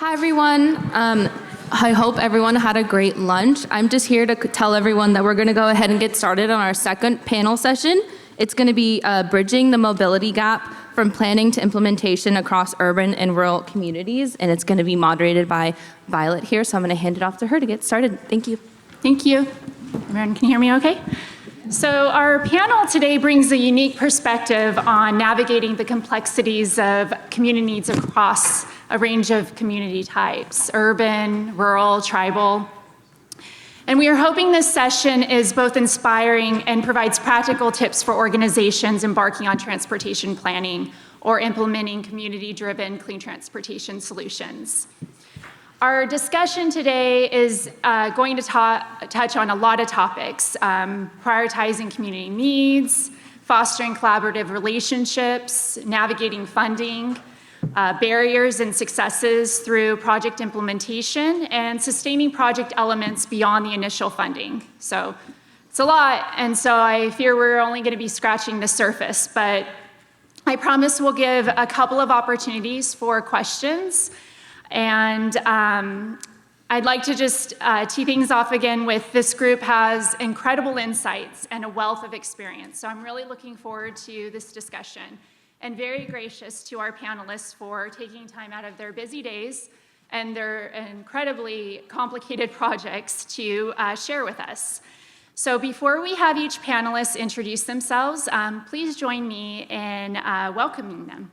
Hi, everyone. I hope everyone had a great lunch. I'm just here to tell everyone that we're going to go ahead and get started on our second panel session. It's going to be bridging the mobility gap from planning to implementation across urban and rural communities, and it's going to be moderated by Violet here, so I'm going to hand it off to her to get started. Thank you. Thank you. Everyone can hear me okay? So our panel today brings a unique perspective on navigating the complexities of community needs across a range of community types, urban, rural, tribal. And we are hoping this session is both inspiring and provides practical tips for organizations embarking on transportation planning or implementing community-driven clean transportation solutions. Our discussion today is going to touch on a lot of topics, prioritizing community needs, fostering collaborative relationships, navigating funding, barriers and successes through project implementation, and sustaining project elements beyond the initial funding. So it's a lot, and so I fear we're only going to be scratching the surface, but I promise we'll give a couple of opportunities for questions. And I'd like to just tee things off again with this group has incredible insights and a wealth of experience. So I'm really looking forward to this discussion and very gracious to our panelists for taking time out of their busy days and their incredibly complicated projects to share with us. So before we have each panelist introduce themselves, please join me in welcoming them.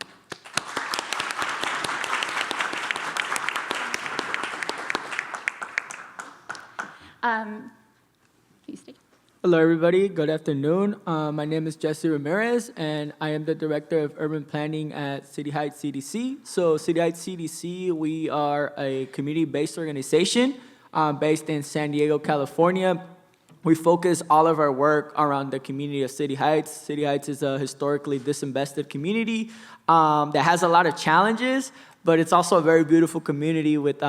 Please take. Hello, everybody. Good afternoon. My name is Jesse Ramirez, and I am the Director of Urban Planning at City Heights CDC. So City Heights CDC, we are a community-based organization based in San Diego, California. We focus all of our work around the community of City Heights. City Heights is a historically disinvested community that has a lot of challenges, but it's also a very beautiful community with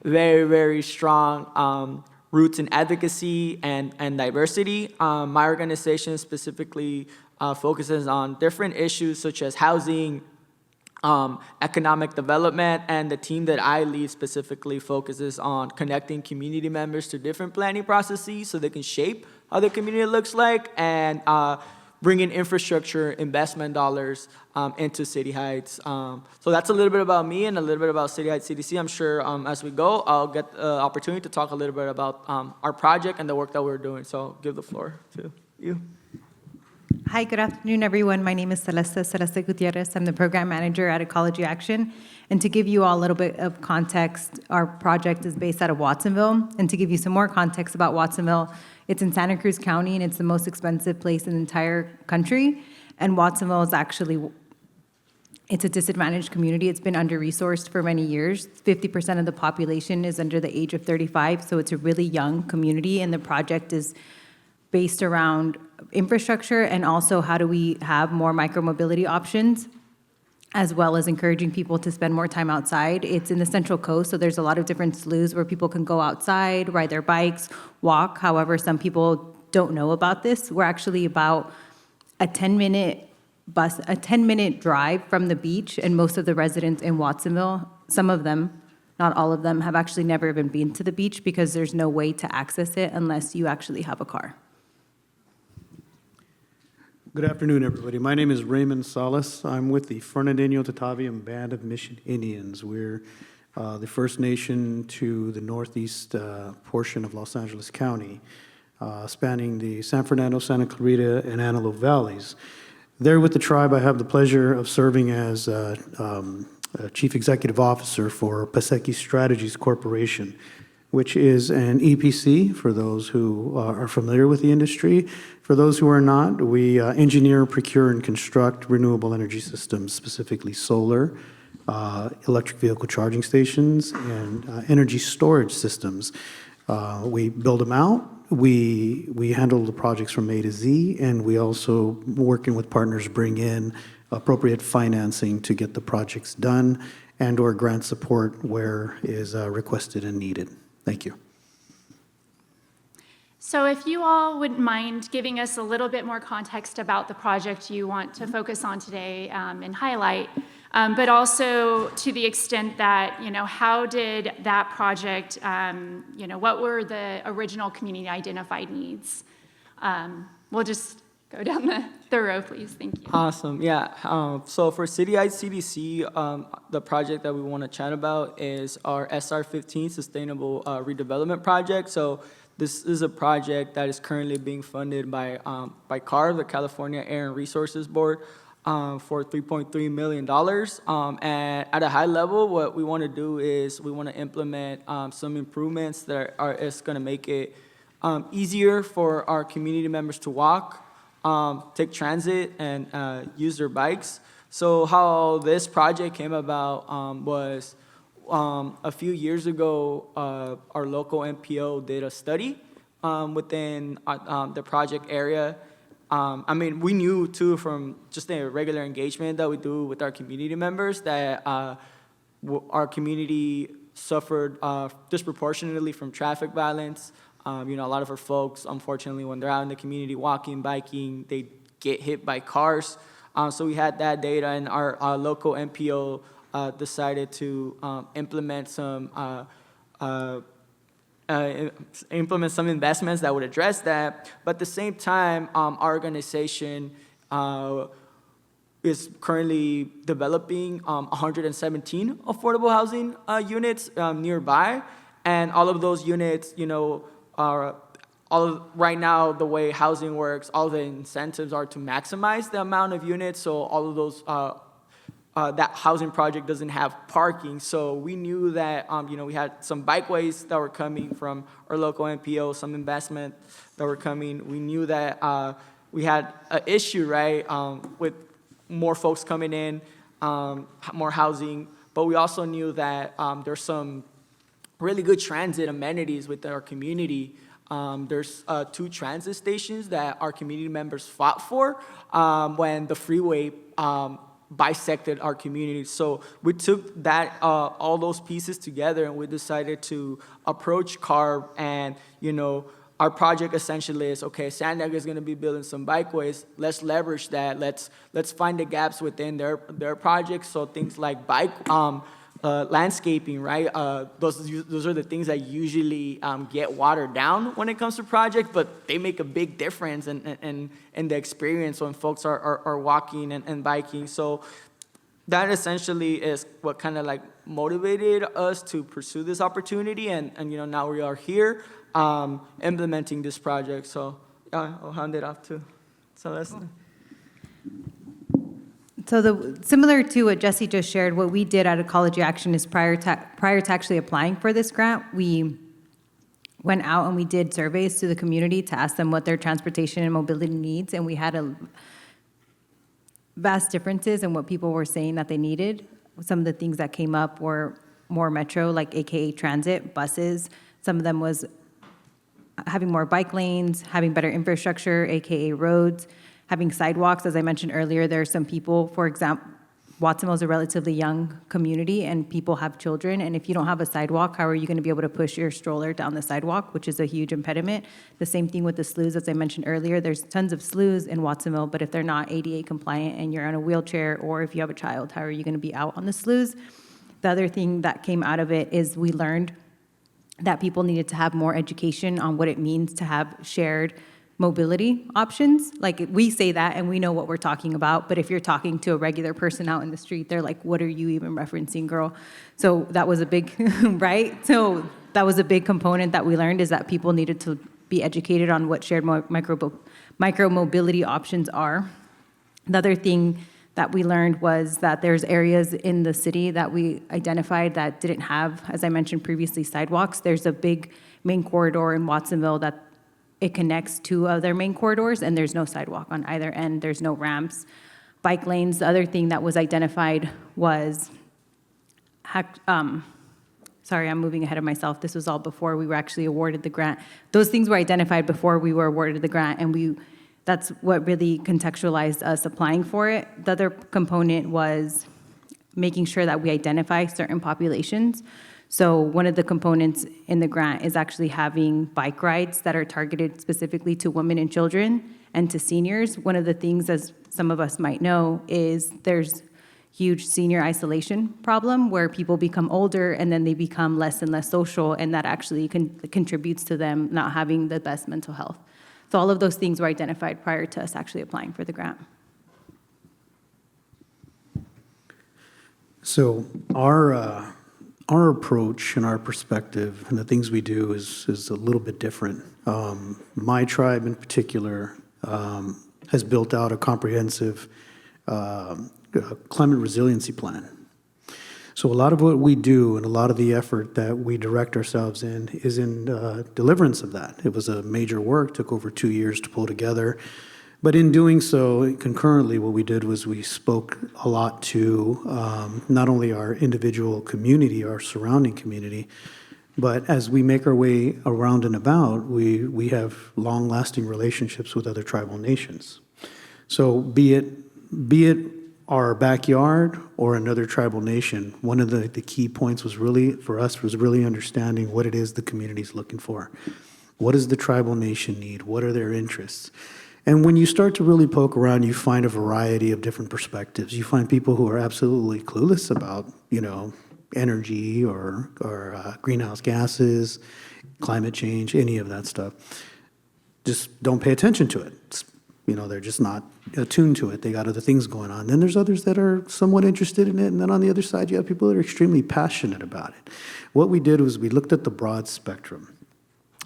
very, very strong roots in advocacy and diversity. My organization specifically focuses on different issues such as housing, economic development, and the team that I lead specifically focuses on connecting community members to different planning processes so they can shape how the community looks like and bringing infrastructure investment dollars into City Heights. So that's a little bit about me and a little bit about City Heights CDC. I'm sure as we go, I'll get the opportunity to talk a little bit about our project and the work that we're doing. So I'll give the floor to you. Hi, good afternoon, everyone. My name is Celeste Gutierrez. I'm the program manager at Ecology Action. And to give you all a little bit of context, our project is based out of Watsonville. And to give you some more context about Watsonville, it's in Santa Cruz County, and it's the most expensive place in the entire country. And Watsonville is actually, it's a disadvantaged community. It's been under-resourced for many years. 50% of the population is under the age of 35, so it's a really young community, and the project is based around infrastructure and also how do we have more micromobility options, as well as encouraging people to spend more time outside. It's in the Central Coast, so there's a lot of different sloughs where people can go outside, ride their bikes, walk. However, some people don't know about this. We're actually about a 10-minute drive from the beach, and most of the residents in Watsonville, some of them, not all of them, have actually never even been to the beach because there's no way to access it unless you actually have a car. Good afternoon, everybody. My name is Raymond Salas. I'm with the Fernande Tataviam Band of Mission Indians. We're the First Nation to the northeast portion of Los Angeles County, spanning the San Fernando, Santa Clarita, and Antelope Valleys. There with the tribe, I have the pleasure of serving as Chief Executive Officer for Paséki Strategies Corporation, which is an EPC for those who are familiar with the industry. For those who are not, we engineer, procure, and construct renewable energy systems, specifically solar, electric vehicle charging stations, and energy storage systems. We build them out. We handle the projects from A to Z, and we also, working with partners, bring in appropriate financing to get the projects done and or grant support where is requested and needed. Thank you. So if you all wouldn't mind giving us a little bit more context about the project you want to focus on today and highlight, but also to the extent that, how did that project, what were the original community identified needs? We'll just go down the row, please. Thank you. Awesome. Yeah. So for City Heights CDC, the project that we want to chat about is our SR15 Sustainable Redevelopment Project. So this is a project that is currently being funded by CARB, the California Air and Resources Board, for $3.3 million. And at a high level, what we want to do is we want to implement some improvements that is going to make it easier for our community members to walk, take transit, and use their bikes. So how this project came about was a few years ago, our local NPO did a study within the project area. We knew too from just the regular engagement that we do with our community members that our community suffered disproportionately from traffic violence. A lot of our folks, unfortunately, when they're out in the community walking, biking, they get hit by cars. So we had that data, and our local NPO decided to implement some investments that would address that. But at the same time, our organization is currently developing 117 affordable housing units nearby, and all of those units, right now, the way housing works, all the incentives are to maximize the amount of units. So all of those, that housing project doesn't have parking. So we knew that, we had some bikeways that were coming from our local NPO, some investment that were coming. We knew that we had an issue, right, with more folks coming in, more housing. But we also knew that there's some really good transit amenities with our community. There's 2 transit stations that our community members fought for when the freeway bisected our community. So we took that all those pieces together, and we decided to approach CARB. And our project essentially is, okay, San Diego is going to be building some bikeways. Let's leverage that. Let's find the gaps within their projects. So things like bike landscaping, right? Those are the things that usually get watered down when it comes to projects, but they make a big difference in the experience when folks are walking and biking. So that essentially is what kind of like motivated us to pursue this opportunity, and now we are here implementing this project. So I'll hand it off to Celeste. So similar to what Jesse just shared, what we did at Ecology Action is prior to actually applying for this grant, we went out and we did surveys to the community to ask them what their transportation and mobility needs, and we had a vast differences in what people were saying that they needed. Some of the things that came up were more metro, like AKA transit, buses. Some of them was having more bike lanes, having better infrastructure, AKA roads, having sidewalks. As I mentioned earlier, there are some people, for example, Watsonville is a relatively young community, and people have children, and if you don't have a sidewalk, how are you going to be able to push your stroller down the sidewalk, which is a huge impediment. The same thing with the sloughs, as I mentioned earlier. There's tons of sloughs in Watsonville, but if they're not ADA compliant and you're on a wheelchair, or if you have a child, how are you going to be out on the sloughs? The other thing that came out of it is we learned that people needed to have more education on what it means to have shared mobility options. Like, we say that and we know what we're talking about, but if you're talking to a regular person out in the street, they're like, what are you even referencing, girl? So that was a big, right? So that was a big component that we learned, is that people needed to be educated on what shared micro mobility options are. The other thing that we learned was that there's areas in the city that we identified that didn't have, as I mentioned previously, sidewalks. There's a big main corridor in Watsonville that it connects 2 other main corridors, and there's no sidewalk on either end. There's no ramps, bike lanes. The other thing that was identified was, sorry, I'm moving ahead of myself. This was all before we were actually awarded the grant. Those things were identified before we were awarded the grant, and that's what really contextualized us applying for it. The other component was making sure that we identify certain populations. So one of the components in the grant is actually having bike rides that are targeted specifically to women and children and to seniors. One of the things, as some of us might know, is there's huge senior isolation problem where people become older and then they become less and less social, and that actually contributes to them not having the best mental health. So all of those things were identified prior to us actually applying for the grant. So our approach and our perspective and the things we do is a little bit different. My tribe in particular has built out a comprehensive climate resiliency plan. So a lot of what we do and a lot of the effort that we direct ourselves in is in deliverance of that. It was a major work, took over 2 years to pull together. But in doing so, concurrently, what we did was we spoke a lot to not only our individual community, our surrounding community, but as we make our way around and about, we have long-lasting relationships with other tribal nations. So be it our backyard or another tribal nation, one of the key points was really, for us, was really understanding what it is the community is looking for. What does the tribal nation need? What are their interests? And when you start to really poke around, you find a variety of different perspectives. You find people who are absolutely clueless about, energy or greenhouse gases, climate change, any of that stuff. Just don't pay attention to it. They're just not attuned to it. They got other things going on. Then there's others that are somewhat interested in it. And then on the other side, you have people that are extremely passionate about it. What we did was we looked at the broad spectrum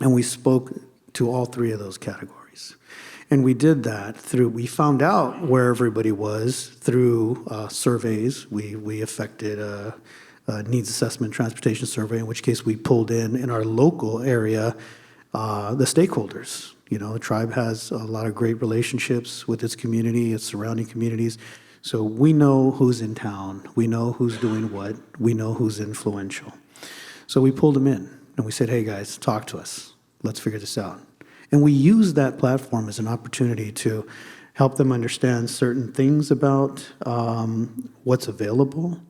and we spoke to all three of those categories. And we did that we found out where everybody was through surveys. We affected a needs assessment transportation survey, in which case we pulled in our local area, the stakeholders. The tribe has a lot of great relationships with its community, its surrounding communities. So we know who's in town. We know who's doing what. We know who's influential. So we pulled them in and we said, hey guys, talk to us. Let's figure this out. And we use that platform as an opportunity to help them understand certain things about what's available,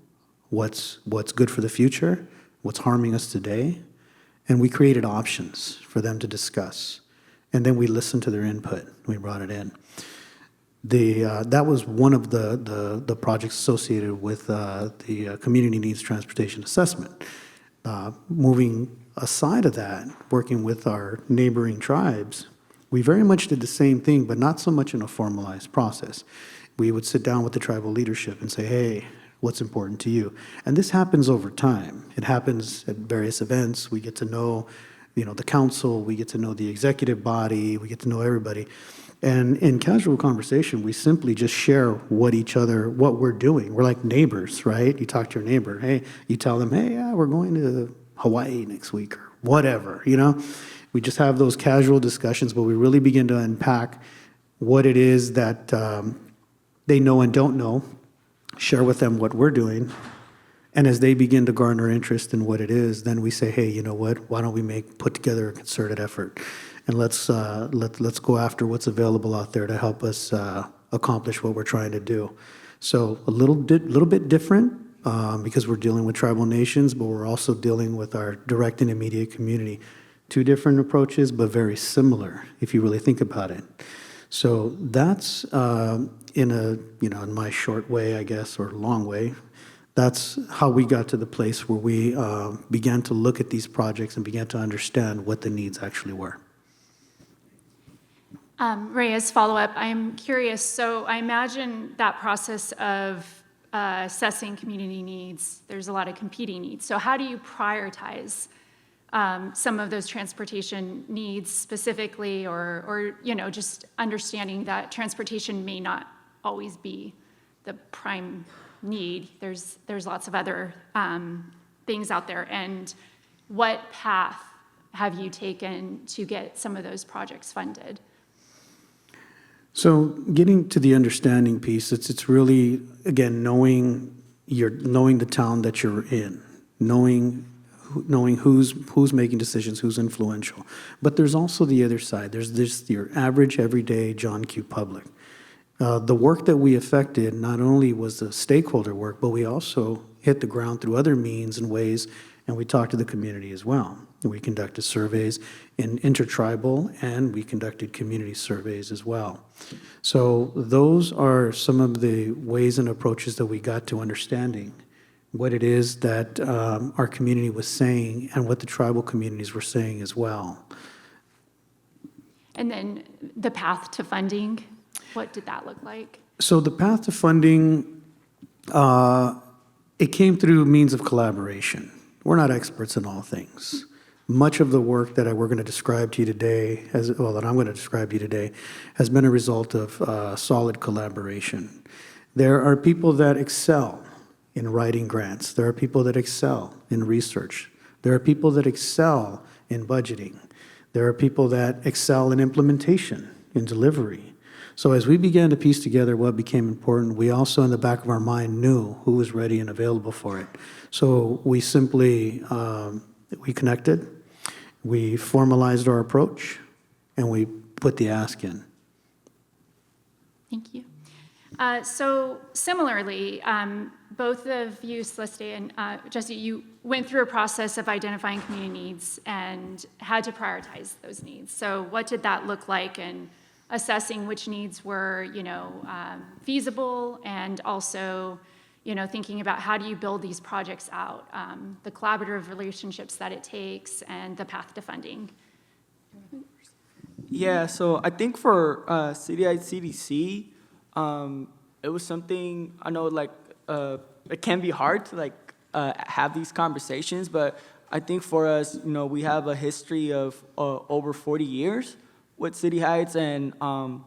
what's good for the future, what's harming us today. And we created options for them to discuss. And then we listened to their input. We brought it in. That was one of the projects associated with the Community Needs Transportation Assessment. Moving aside of that, working with our neighboring tribes, we very much did the same thing, but not so much in a formalized process. We would sit down with the tribal leadership and say, hey, what's important to you? And this happens over time. It happens at various events. We get to know the council, we get to know the executive body, we get to know everybody. And in casual conversation, we simply just share what we're doing. We're like neighbors, right? You talk to your neighbor, hey, you tell them, hey, yeah, we're going to Hawaii next week or whatever, We just have those casual discussions, but we really begin to unpack what it is that they know and don't know, share with them what we're doing. And as they begin to garner interest in what it is, then we say, hey, you know what? Why don't we put together a concerted effort, and let's go after what's available out there to help us accomplish what we're trying to do. So a little bit different because we're dealing with tribal nations, but we're also dealing with our direct and immediate community. Two different approaches, but very similar if you really think about it. So that's in my short way, I guess, or long way. That's how we got to the place where we began to look at these projects and began to understand what the needs actually were. Ray, as follow-up, I'm curious, so I imagine that process of assessing community needs, there's a lot of competing needs. So how do you prioritize some of those transportation needs specifically, or just understanding that transportation may not always be the prime need. There's lots of other things out there. And what path have you taken to get some of those projects funded? So getting to the understanding piece, it's really, again, knowing the town that you're in, knowing who's making decisions, who's influential. But there's also the other side. There's your average, everyday John Q. public. The work that we affected not only was the stakeholder work, but we also hit the ground through other means and ways, and we talked to the community as well. We conducted surveys in intertribal, and we conducted community surveys as well. So those are some of the ways and approaches that we got to understanding what it is that our community was saying and what the tribal communities were saying as well. And then the path to funding, what did that look like? So the path to funding, it came through means of collaboration. We're not experts in all things. Much of the work that we're going to describe to you today, that I'm going to describe to you today, has been a result of solid collaboration. There are people that excel in writing grants. There are people that excel in research. There are people that excel in budgeting. There are people that excel in implementation, in delivery. So as we began to piece together what became important, we also in the back of our mind knew who was ready and available for it. So we simply, we connected, we formalized our approach, and we put the ask in. Thank you. So similarly, both of you, Celeste and Jesse, you went through a process of identifying community needs and had to prioritize those needs. So what did that look like in assessing which needs were, feasible, and also, thinking about how do you build these projects out, the collaborative relationships that it takes, and the path to funding? Yeah, so I think for CDI CDC, it was something, I know, it can be hard to, have these conversations, but I think for us, we have a history of over 40 years with City Heights, and,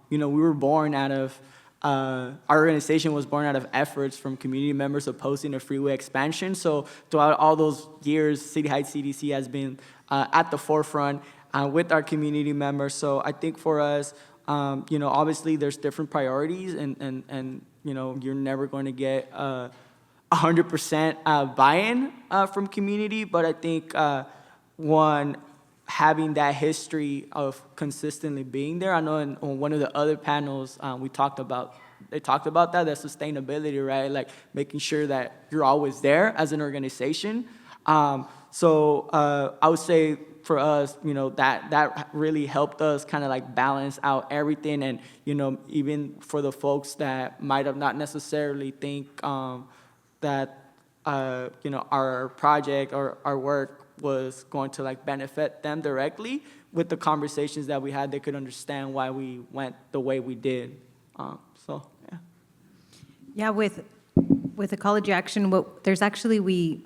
we were born out of, our organization was born out of efforts from community members opposing a freeway expansion. So throughout all those years, City Heights CDC has been at the forefront with our community members. So I think for us, obviously there's different priorities, and you're never going to get 100% buy-in from community, but I think having that history of consistently being there. I know on one of the other panels they talked about that sustainability, right? Like making sure that you're always there as an organization. So I would say for us, that really helped us kind of balance out everything, and even for the folks that might have not necessarily think that our project or our work was going to benefit them directly, with the conversations that we had, they could understand why we went the way we did. So yeah. Yeah, with Ecology Action, there's actually,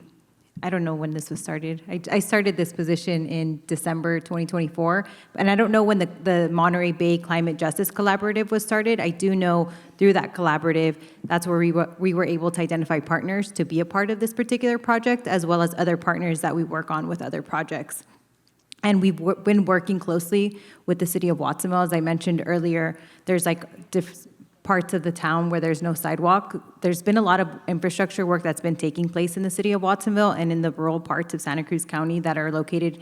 I don't know when this was started. I started this position in December 2024, and I don't know when the Monterey Bay Climate Justice Collaborative was started. I do know through that collaborative, that's where we were able to identify partners to be a part of this particular project, as well as other partners that we work on with other projects. And we've been working closely with the city of Watsonville. As I mentioned earlier, there's parts of the town where there's no sidewalk. There's been a lot of infrastructure work that's been taking place in the city of Watsonville and in the rural parts of Santa Cruz County that are located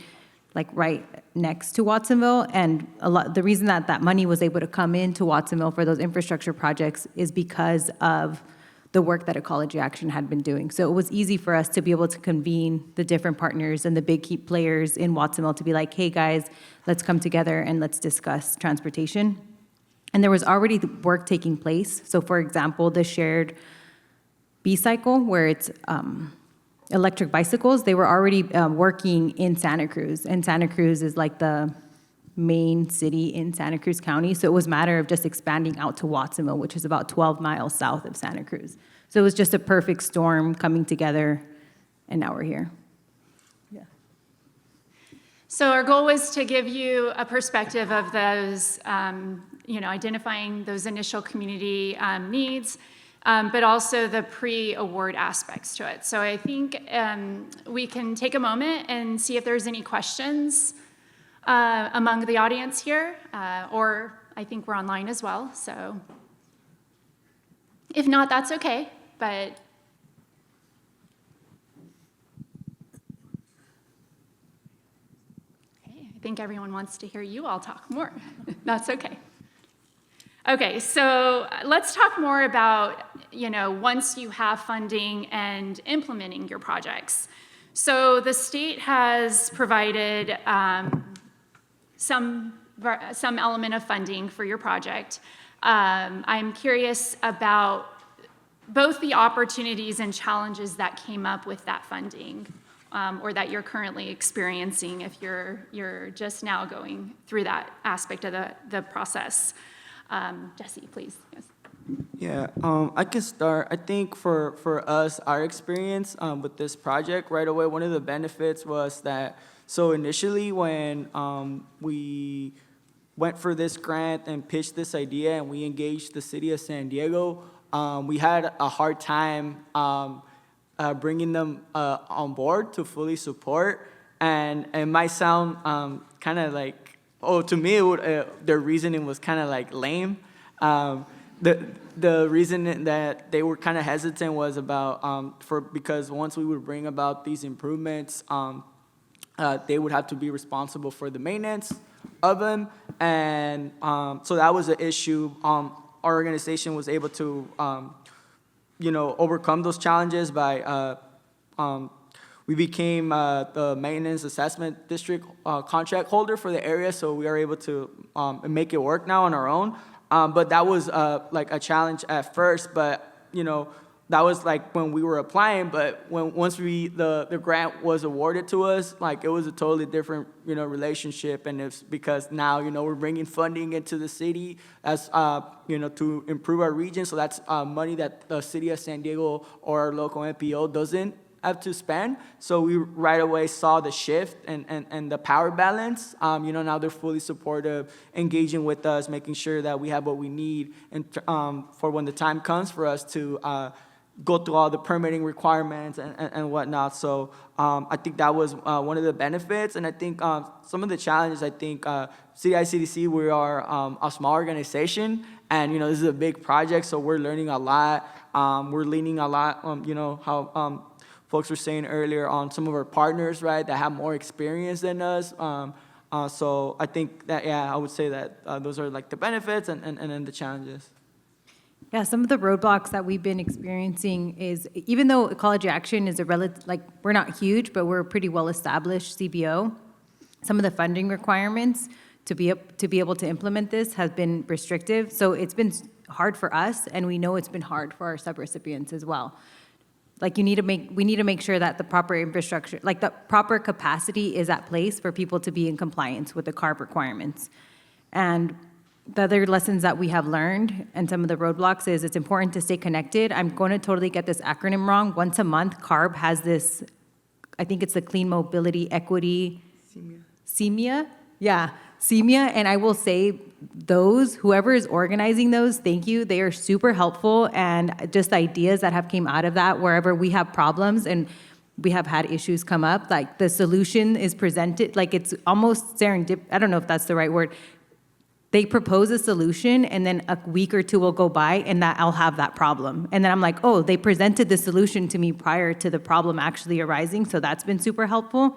right next to Watsonville. And the reason that money was able to come into Watsonville for those infrastructure projects is because of the work that Ecology Action had been doing. So it was easy for us to be able to convene the different partners and the big key players in Watsonville to be like, hey guys, let's come together and let's discuss transportation. And there was already work taking place. So for example, the shared B-cycle, where it's electric bicycles, they were already working in Santa Cruz. And Santa Cruz is the main city in Santa Cruz County. So it was a matter of just expanding out to Watsonville, which is about 12 miles south of Santa Cruz. So it was just a perfect storm coming together, and now we're here. Yeah. So our goal was to give you a perspective of those, identifying those initial community needs, but also the pre-award aspects to it. So I think we can take a moment and see if there's any questions among the audience here, or I think we're online as well. So if not, that's okay, but I think everyone wants to hear you all talk more. That's okay. Okay, so let's talk more about, once you have funding and implementing your projects. So the state has provided some element of funding for your project. I'm curious about both the opportunities and challenges that came up with that funding, or that you're currently experiencing if you're just now going through that aspect of the process. Jesse, please. Yes. Yeah, I can start. I think for us, our experience with this project right away, one of the benefits was that, so initially when we went for this grant and pitched this idea and we engaged the city of San Diego, we had a hard time bringing them on board to fully support. And it might sound kind of like, to me, their reasoning was kind of like lame. The reason that they were kind of hesitant was about because once we would bring about these improvements, they would have to be responsible for the maintenance of them, and so that was an issue. Our organization was able to overcome those challenges by we became the maintenance assessment district contract holder for the area, so we are able to make it work now on our own. But that was like a challenge at first, but that was like when we were applying. But once the grant was awarded to us, like it was a totally different relationship, and it's because now we're bringing funding into the city as to improve our region. So that's money that the city of San Diego or our local MPO doesn't have to spend. So we right away saw the shift and the power balance. Now they're fully supportive, engaging with us, making sure that we have what we need, and for when the time comes for us to go through all the permitting requirements and whatnot. So I think that was one of the benefits. And I think some of the challenges, I think CDI-CDC, we are a small organization, and this is a big project, so we're learning a lot. We're leaning a lot on how folks were saying earlier on some of our partners, right, that have more experience than us. So I think that, I would say that those are like the benefits and then the challenges. Yeah, some of the roadblocks that we've been experiencing is, even though Ecology Action is we're not huge, but we're a pretty well-established CBO, some of the funding requirements to be able to implement this have been restrictive. So it's been hard for us, and we know it's been hard for our subrecipients as well. Like we need to make sure that the proper infrastructure, like the proper capacity is at place for people to be in compliance with the CARB requirements. And the other lessons that we have learned and some of the roadblocks is it's important to stay connected. I'm going to totally get this acronym wrong. Once a month, CARB has this, I think it's the Clean Mobility Equity. CEMIA? Yeah, CEMIA. And I will say whoever is organizing those, thank you. They are super helpful, and just ideas that have came out of that wherever we have problems and we have had issues come up, like the solution is presented, like it's almost serendip. I don't know if that's the right word. They propose a solution, and then a week or two will go by, and that I'll have that problem. And then I'm like, oh, they presented the solution to me prior to the problem actually arising, so that's been super helpful.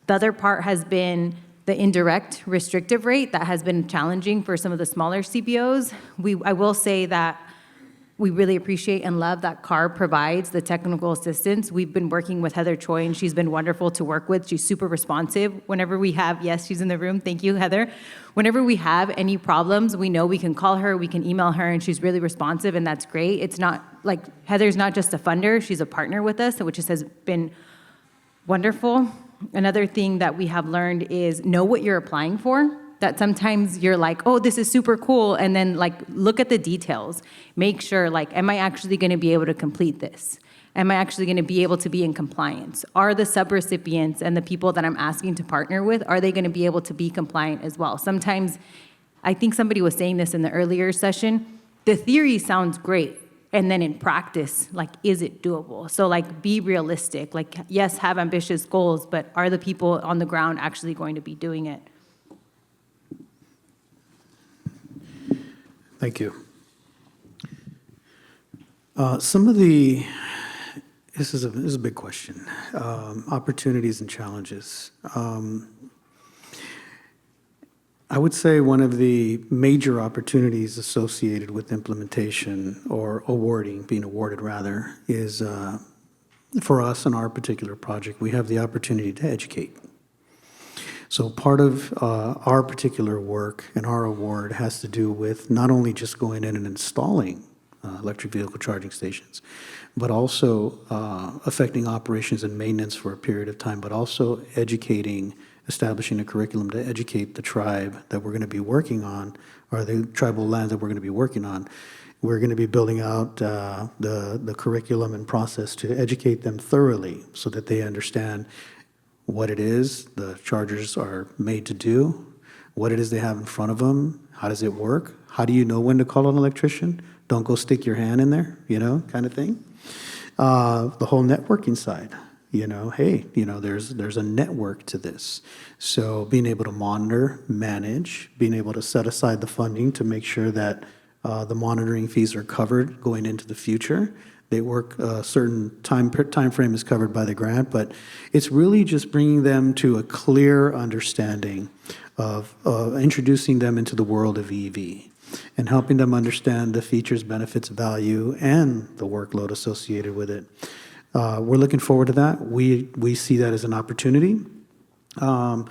The other part has been the indirect restrictive rate that has been challenging for some of the smaller CBOs. I will say that we really appreciate and love that CARB provides the technical assistance. We've been working with Heather Choi, and she's been wonderful to work with. She's super responsive. Whenever we have, yes, she's in the room. Thank you, Heather. Whenever we have any problems, we know we can call her, we can email her, and she's really responsive, and that's great. It's not like Heather's not just a funder, she's a partner with us, which has been wonderful. Another thing that we have learned is know what you're applying for. That sometimes you're like, oh, this is super cool, and then like look at the details. Make sure, like, am I actually going to be able to complete this? Am I actually going to be able to be in compliance? Are the subrecipients and the people that I'm asking to partner with, are they going to be able to be compliant as well? Sometimes, I think somebody was saying this in the earlier session, the theory sounds great, and then in practice, like, is it doable? So like, be realistic. Like, yes, have ambitious goals, but are the people on the ground actually going to be doing it? Thank you. This is a big question. Opportunities and challenges. I would say one of the major opportunities associated with implementation or being awarded rather, is for us in our particular project, we have the opportunity to educate. So part of our particular work and our award has to do with not only just going in and installing electric vehicle charging stations, but also affecting operations and maintenance for a period of time, but also educating, establishing a curriculum to educate the tribe that we're going to be working on, or the tribal land that we're going to be working on. We're going to be building out the curriculum and process to educate them thoroughly so that they understand what it is the chargers are made to do, what it is they have in front of them, how does it work, how do you know when to call an electrician? Don't go stick your hand in there, kind of thing. The whole networking side, hey, there's a network to this. So being able to monitor, manage, being able to set aside the funding to make sure that the monitoring fees are covered going into the future. They work a certain time frame is covered by the grant, but it's really just bringing them to a clear understanding of introducing them into the world of EV and helping them understand the features, benefits, value, and the workload associated with it. We're looking forward to that. We see that as an opportunity. On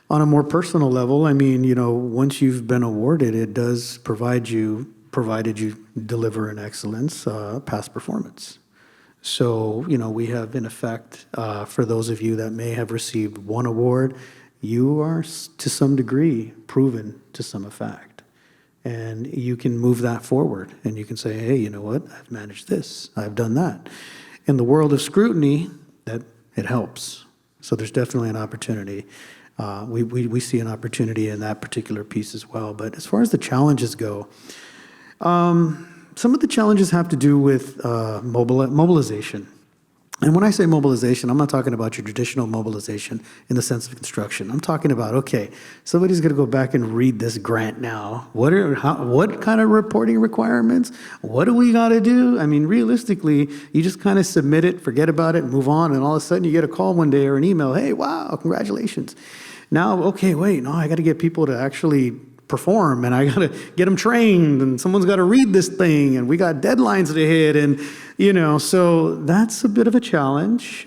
a more personal level, I mean, once you've been awarded, it does provided you deliver in excellence, past performance. So, we have, in effect, for those of you that may have received one award, you are, to some degree, proven to some effect. And you can move that forward, and you can say, hey, you know what? I've managed this. I've done that. In the world of scrutiny, that it helps. So there's definitely an opportunity. We see an opportunity in that particular piece as well. But as far as the challenges go, some of the challenges have to do with mobilization. And when I say mobilization, I'm not talking about your traditional mobilization in the sense of construction. I'm talking about, okay, somebody's going to go back and read this grant now. What kind of reporting requirements? What do we got to do? I mean, realistically, you just kind of submit it, forget about it, move on, and all of a sudden you get a call one day or an email, hey, wow, congratulations. Now, okay, wait, no, I got to get people to actually perform, and I got to get them trained, and someone's got to read this thing, and we got deadlines to hit, and so that's a bit of a challenge,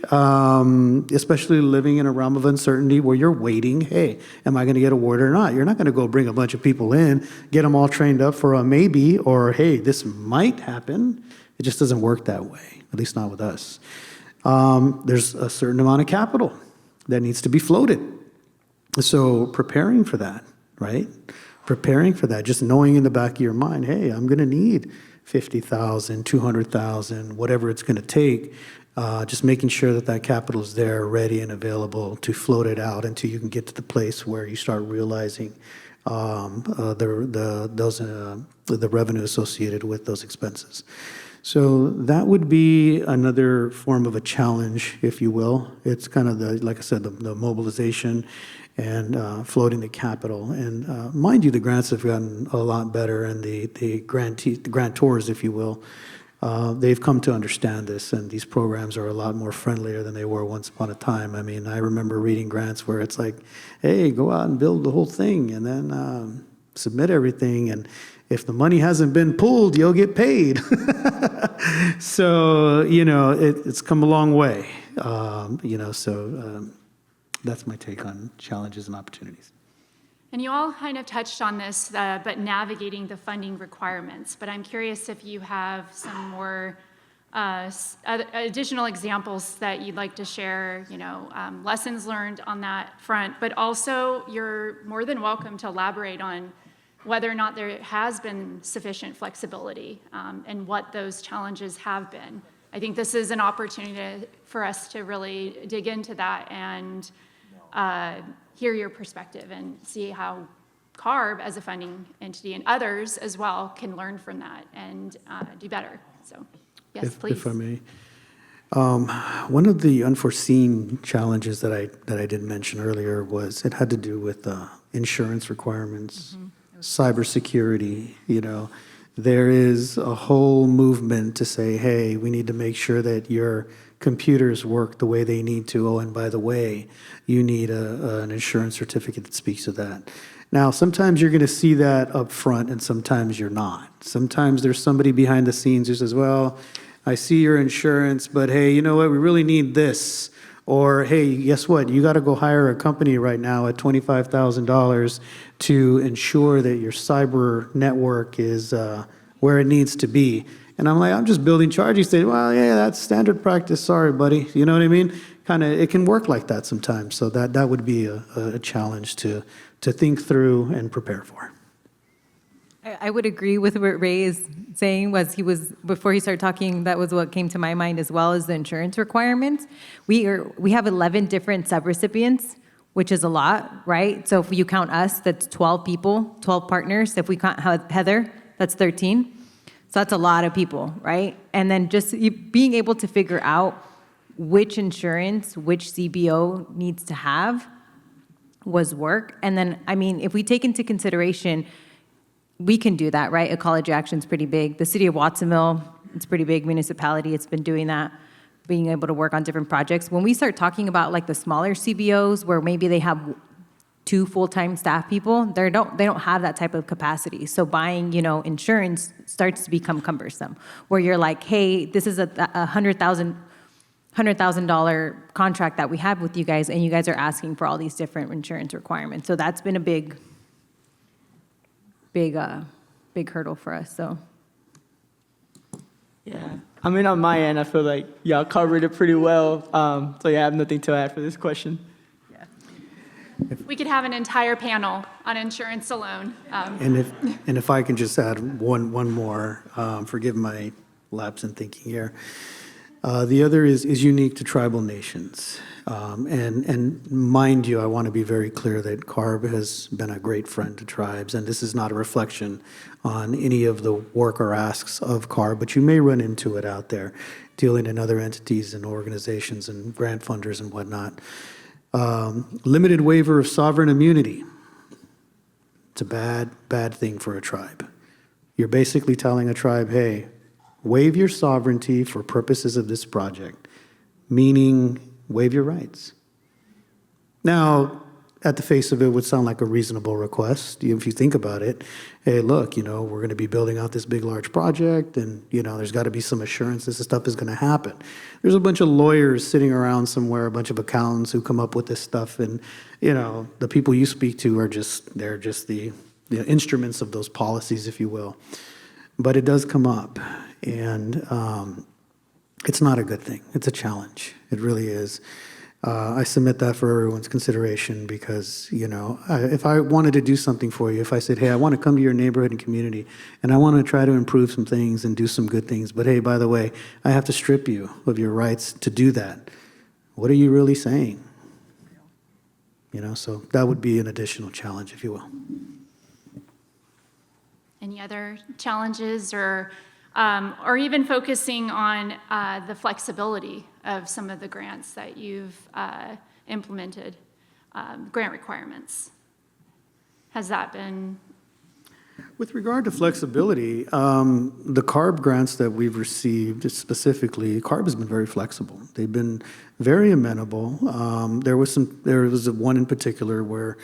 especially living in a realm of uncertainty where you're waiting, hey, am I going to get awarded or not? You're not going to go bring a bunch of people in, get them all trained up for a maybe, or hey, this might happen. It just doesn't work that way, at least not with us. There's a certain amount of capital that needs to be floated. So preparing for that, right? Preparing for that, just knowing in the back of your mind, hey, I'm going to need 50,000, 200,000, whatever it's going to take, just making sure that that capital is there, ready and available to float it out until you can get to the place where you start realizing the revenue associated with those expenses. So that would be another form of a challenge, if you will. It's kind of like I said, the mobilization and floating the capital. And mind you, the grants have gotten a lot better, and the grantors, if you will, they've come to understand this, and these programs are a lot more friendlier than they were once upon a time. I mean, I remember reading grants where it's like, hey, go out and build the whole thing, and then submit everything, and if the money hasn't been pulled, you'll get paid. So, it's come a long way, that's my take on challenges and opportunities. And you all kind of touched on this, but navigating the funding requirements. But I'm curious if you have some more additional examples that you'd like to share, lessons learned on that front. But also, you're more than welcome to elaborate on whether or not there has been sufficient flexibility and what those challenges have been. I think this is an opportunity for us to really dig into that and hear your perspective and see how CARB as a funding entity and others as well can learn from that and do better. So, yes, please. If I may. One of the unforeseen challenges that I didn't mention earlier was it had to do with insurance requirements, cybersecurity. There is a whole movement to say, hey, we need to make sure that your computers work the way they need to. Oh, and by the way, you need an insurance certificate that speaks to that. Now, sometimes you're going to see that up front, and sometimes you're not. Sometimes there's somebody behind the scenes who says, well, I see your insurance, but hey, you know what, we really need this. Or, hey, guess what, you got to go hire a company right now at $25,000 to ensure that your cyber network is where it needs to be. And I'm like, I'm just building charging station. Well, yeah, that's standard practice. Sorry, buddy. You know what I mean? Kind of, it can work like that sometimes. So that would be a challenge to think through and prepare for. I would agree with what Ray is saying. Before he started talking, that was what came to my mind, as well as the insurance requirements. We have 11 different subrecipients, which is a lot, right? So if you count us, that's 12 people, 12 partners. If we count Heather, that's 13. So that's a lot of people, right? And then just being able to figure out which insurance, which CBO needs to have was work. And then, I mean, if we take into consideration, we can do that, right? Ecology Action's pretty big. The city of Watsonville, it's a pretty big municipality. It's been doing that, being able to work on different projects. When we start talking about like the smaller CBOs where maybe they have 2 full-time staff people, they don't have that type of capacity. So buying, insurance starts to become cumbersome, where you're like, hey, this is a $100,000 contract that we have with you guys, and you guys are asking for all these different insurance requirements. So that's been a big hurdle for us. So Yeah. I mean, on my end, I feel like y'all covered it pretty well. So yeah, I have nothing to add for this question. We could have an entire panel on insurance alone. And if I can just add one more, forgive my lapse in thinking here. The other is unique to tribal nations. And mind you, I want to be very clear that CARB has been a great friend to tribes, and this is not a reflection on any of the work or asks of CARB, but you may run into it out there, dealing in other entities and organizations and grant funders and whatnot. Limited waiver of sovereign immunity. It's a bad thing for a tribe. You're basically telling a tribe, hey, waive your sovereignty for purposes of this project, meaning waive your rights. Now, at the face of it, would sound like a reasonable request. If you think about it, hey, look, we're going to be building out this big, large project, and, there's got to be some assurance this stuff is going to happen. There's a bunch of lawyers sitting around somewhere, a bunch of accountants who come up with this stuff, and, the people you speak to they're just the instruments of those policies, if you will. But it does come up, and it's not a good thing. It's a challenge. It really is. I submit that for everyone's consideration because, if I wanted to do something for you, if I said, hey, I want to come to your neighborhood and community, and I want to try to improve some things and do some good things, but hey, by the way, I have to strip you of your rights to do that. What are you really saying? So that would be an additional challenge, if you will. Any other challenges or even focusing on the flexibility of some of the grants that you've implemented, grant requirements? Has that been? With regard to flexibility, the CARB grants that we've received specifically, CARB has been very flexible. They've been very amenable. There was one in particular where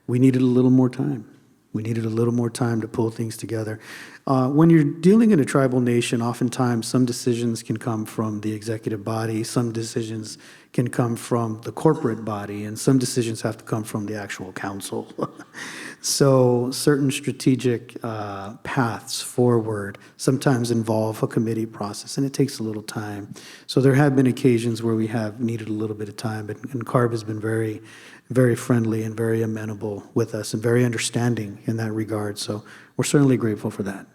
we needed a little more time. We needed a little more time to pull things together. When you're dealing in a tribal nation, oftentimes some decisions can come from the executive body, some decisions can come from the corporate body, and some decisions have to come from the actual council. So certain strategic paths forward sometimes involve a committee process, and it takes a little time. So there have been occasions where we have needed a little bit of time, and CARB has been very, very friendly and very amenable with us and very understanding in that regard. So we're certainly grateful for that.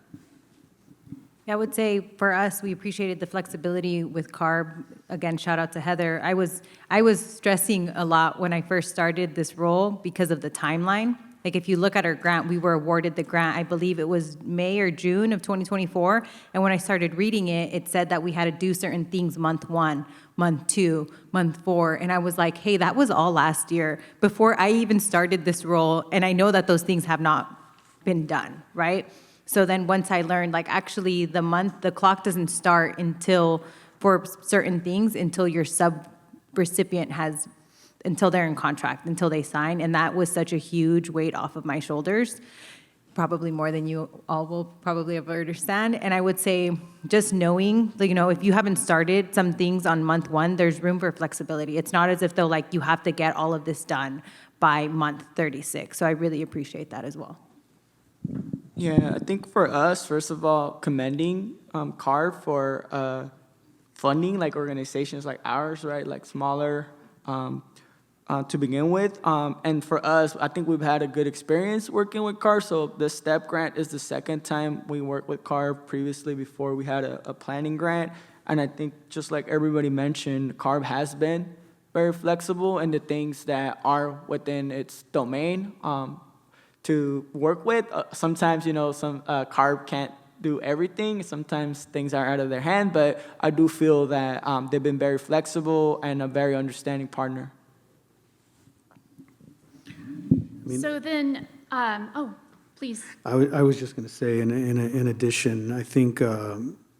I would say for us, we appreciated the flexibility with CARB. Again, shout out to Heather. I was stressing a lot when I first started this role because of the timeline. Like if you look at our grant, we were awarded the grant, I believe it was May or June of 2024. And when I started reading it, it said that we had to do certain things month 1, month 2, month 4. And I was like, hey, that was all last year before I even started this role. And I know that those things have not been done, right? So then once I learned, like actually the clock doesn't start until, for certain things, until your sub-recipient until they're in contract, until they sign. And that was such a huge weight off of my shoulders. probably more than you all will probably ever understand. And I would say just knowing, like, if you haven't started some things on month 1, there's room for flexibility. It's not as if though like you have to get all of this done by month 36. So I really appreciate that as well. Yeah, I think for us, first of all, commending CARB for funding like organizations like ours, right? Like smaller to begin with. And for us, I think we've had a good experience working with CARB. So the STEP grant is the second time we worked with CARB. Previously, before we had a planning grant. And I think just like everybody mentioned, CARB has been very flexible in the things that are within its domain to work with. Sometimes, some CARB can't do everything. Sometimes things are out of their hand, but I do feel that they've been very flexible and a very understanding partner. So then, please. I was just going to say, in addition, I think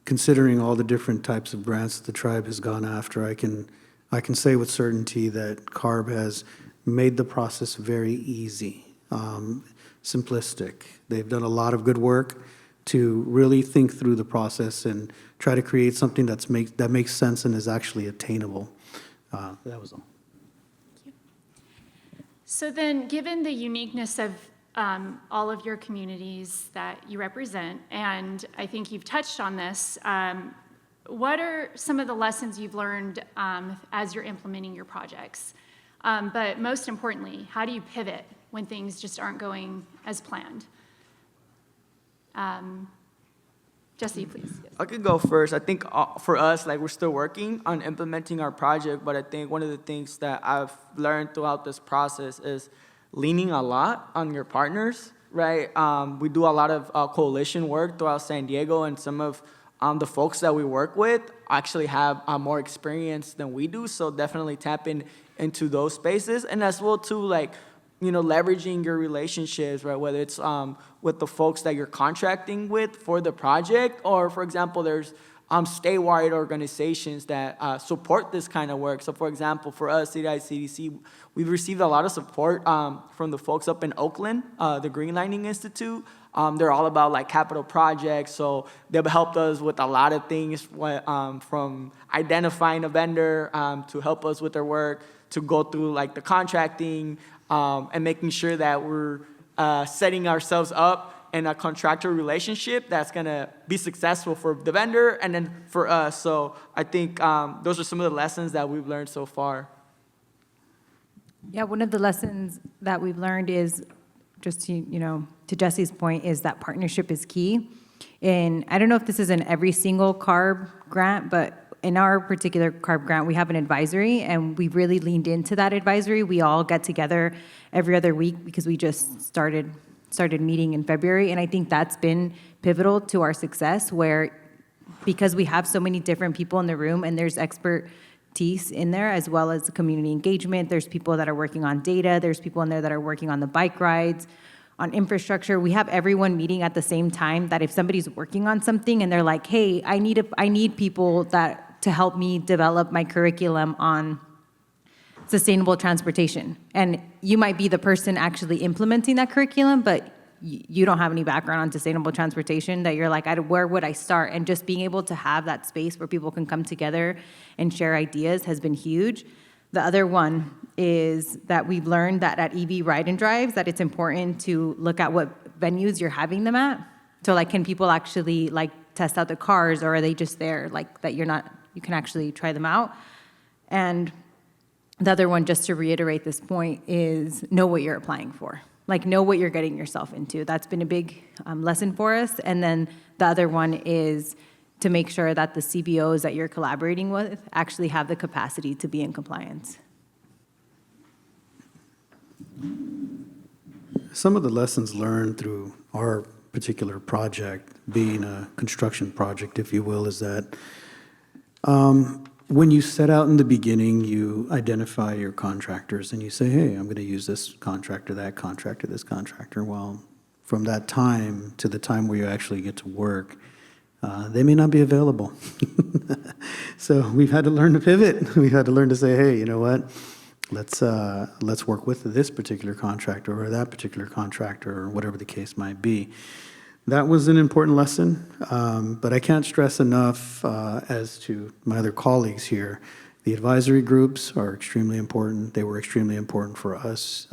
considering all the different types of grants the tribe has gone after, I can say with certainty that CARB has made the process very easy, simplistic. They've done a lot of good work to really think through the process and try to create something that makes sense and is actually attainable. That was all. So then, given the uniqueness of all of your communities that you represent, and I think you've touched on this, what are some of the lessons you've learned as you're implementing your projects? But most importantly, how do you pivot when things just aren't going as planned? Jesse, please. Yes. I could go first. I think for us, like we're still working on implementing our project, but I think one of the things that I've learned throughout this process is leaning a lot on your partners, right? We do a lot of coalition work throughout San Diego, and some of the folks that we work with actually have more experience than we do, so definitely tapping into those spaces. And as well, too, like, leveraging your relationships, right? Whether it's with the folks that you're contracting with for the project, or, for example, there's statewide organizations that support this kind of work. So, for example, for us, CDI CDC, we've received a lot of support from the folks up in Oakland, the Green Lining Institute. They're all about like capital projects, so they've helped us with a lot of things, from identifying a vendor to help us with their work, to go through like the contracting, and making sure that we're setting ourselves up in a contractual relationship that's gonna be successful for the vendor and then for us. So I think those are some of the lessons that we've learned so far. Yeah, one of the lessons that we've learned is just to Jesse's point, is that partnership is key. And I don't know if this is in every single CARB grant, but in our particular CARB grant, we have an advisory, and we really leaned into that advisory. We all get together every other week because we just started meeting in February, and I think that's been pivotal to our success, where because we have so many different people in the room and there's expertise in there, as well as community engagement. There's people that are working on data. There's people in there that are working on the bike rides, on infrastructure. We have everyone meeting at the same time, that if somebody's working on something and they're like, hey, I need people to help me develop my curriculum on sustainable transportation. And you might be the person actually implementing that curriculum, but you don't have any background on sustainable transportation, that you're like, where would I start? And just being able to have that space where people can come together and share ideas has been huge. The other one is that we've learned that at EV Ride and Drives, that it's important to look at what venues you're having them at. So like, can people actually like test out the cars, or are they just there, like that you can actually try them out? And the other one, just to reiterate this point, is know what you're applying for. Like, know what you're getting yourself into. That's been a big lesson for us. And then the other one is to make sure that the CBOs that you're collaborating with actually have the capacity to be in compliance. Some of the lessons learned through our particular project, being a construction project, if you will, is that when you set out in the beginning, you identify your contractors and you say, hey, I'm going to use this contractor, that contractor, this contractor. Well, from that time to the time where you actually get to work, they may not be available. So we've had to learn to pivot. We've had to learn to say, hey, you know what? let's work with this particular contractor or that particular contractor or whatever the case might be. That was an important lesson, but I can't stress enough, as to my other colleagues here, the advisory groups are extremely important. They were extremely important for us.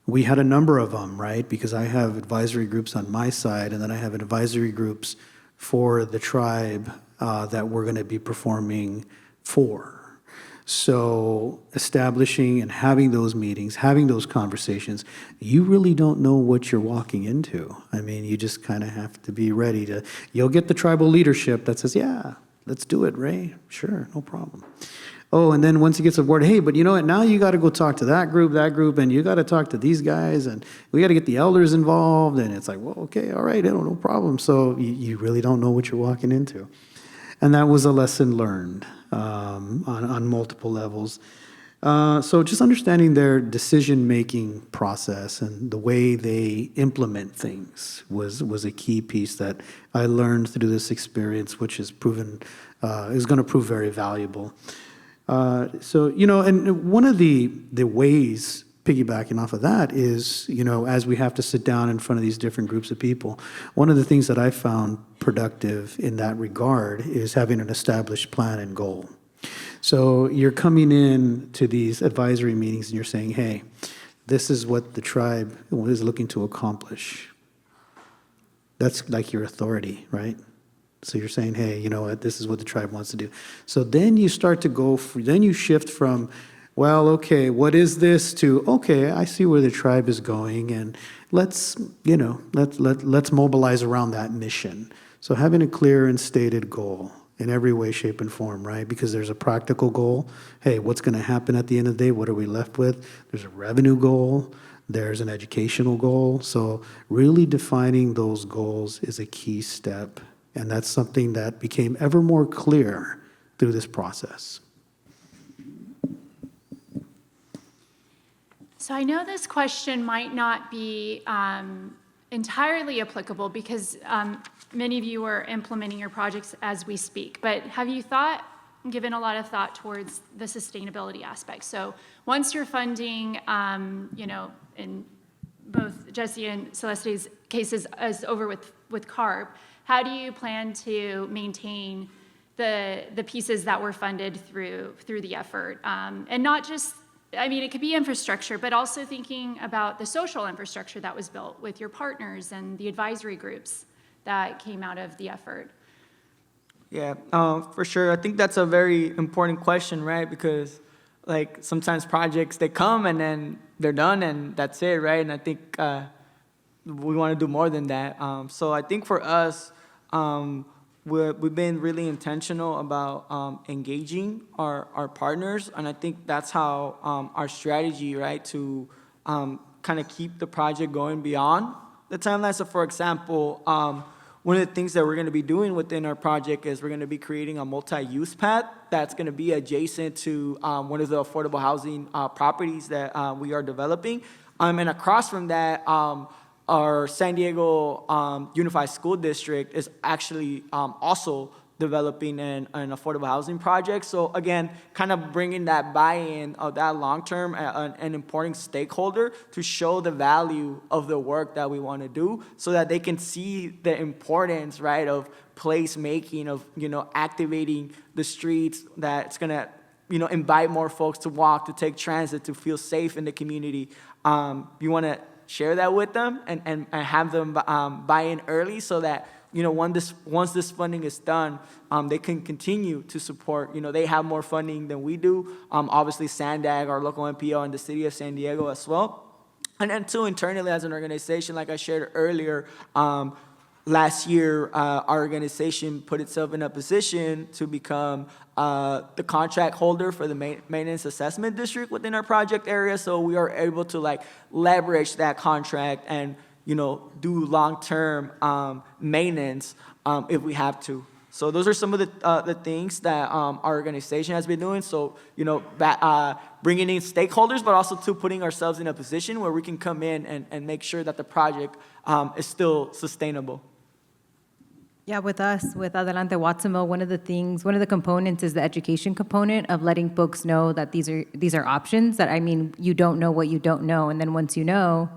We had a number of them, right? Because I have advisory groups on my side, and then I have advisory groups for the tribe that we're going to be performing for. So establishing and having those meetings, having those conversations, you really don't know what you're walking into. I mean, you just kind of have to be ready to, you'll get the tribal leadership that says, yeah, let's do it, Ray. Sure, no problem. Oh, and then once it gets aboard, hey, but you know what, now you got to go talk to that group, and you got to talk to these guys, and we got to get the elders involved, and it's like, well, okay, all right, no problem. So you really don't know what you're walking into. And that was a lesson learned on multiple levels. So just understanding their decision-making process and the way they implement things was a key piece that I learned through this experience, which is going to prove very valuable. So, and one of the ways, piggybacking off of that, is, as we have to sit down in front of these different groups of people, one of the things that I found productive in that regard is having an established plan and goal. So you're coming in to these advisory meetings and you're saying, hey, this is what the tribe is looking to accomplish. That's like your authority, right? So you're saying, hey, you know what, this is what the tribe wants to do. So then you start to then you shift from, well, okay, what is this, to, okay, I see where the tribe is going, and let's mobilize around that mission. So having a clear and stated goal in every way, shape, and form, right? Because there's a practical goal. Hey, what's going to happen at the end of the day? What are we left with? There's a revenue goal. There's an educational goal. So really defining those goals is a key step. And that's something that became ever more clear through this process. So I know this question might not be entirely applicable because many of you are implementing your projects as we speak, but have you given a lot of thought towards the sustainability aspect? So once your funding, in both Jesse and Celeste's cases is over with CARB, how do you plan to maintain the pieces that were funded through the effort? And not just, it could be infrastructure, but also thinking about the social infrastructure that was built with your partners and the advisory groups that came out of the effort. Yeah, for sure. I think that's a very important question, right? Because sometimes projects, they come and then they're done and that's it, right? And I think we want to do more than that. So I think for us, we've been really intentional about engaging our partners, and I think that's how our strategy, right, to kind of keep the project going beyond the timeline. So, for example, one of the things that we're going to be doing within our project is we're going to be creating a multi-use path that's going to be adjacent to one of the affordable housing properties that we are developing, and across from that, our San Diego Unified School District is actually also developing an affordable housing project. So again, kind of bringing that buy-in of that long-term, an important stakeholder to show the value of the work that we want to do so that they can see the importance, right, of place-making, of, activating the streets that's going to, invite more folks to walk, to take transit, to feel safe in the community. You want to share that with them and have them buy in early so that, once this funding is done, they can continue to support. They have more funding than we do. Obviously, SANDAG, our local NPO, and the city of San Diego as well. And then, too, internally as an organization, like I shared earlier, last year, our organization put itself in a position to become the contract holder for the maintenance assessment district within our project area. So we are able to leverage that contract and do long-term maintenance if we have to. So those are some of the things that our organization has been doing. So bringing in stakeholders, but also putting ourselves in a position where we can come in and make sure that the project is still sustainable. Yeah, with us, with Adelante Watsonville, one of the components is the education component of letting folks know that these are options, that, I mean, you don't know what you don't know, and then once you know,